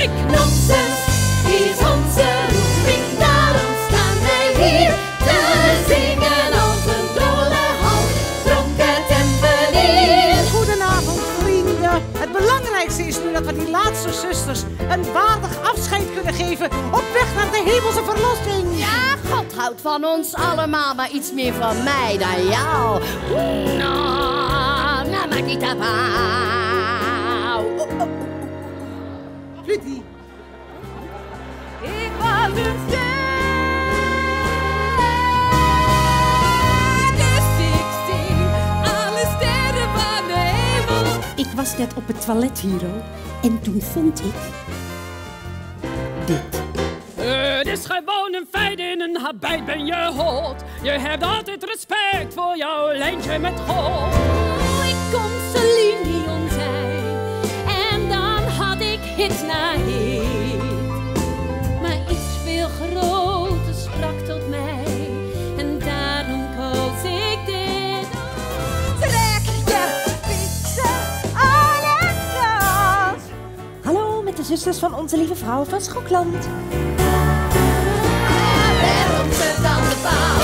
muziek. Nonsens is onze roeping, daarom staan wij hier te zingen als een dolle hals, dronken tempelier. Goedenavond, vrienden. Het belangrijkste is nu dat we die laatste zusters een waardig afscheid kunnen geven op weg naar de hemelse verlossing. Ja, God houdt van ons allemaal, maar iets meer van mij dan jou. Nou, maak niet op. Flutie. Ik was een ster, dus ik zie alle sterren van de hemel. Ik was net op het toilet, Hero, en toen vond ik dit. Het is gewoon een feit, in een habit ben je hot. Je hebt altijd respect voor jouw lijntje met God. Ik kon Celine Dion zijn en dan had ik hit na hit. Maar iets veel groter sprak tot mij en daarom koos ik dit. Trek je fietsen aan het gras. Hallo, met de zusters van Onze Lieve Vrouw van Schokland. Waarom ze dan de paal?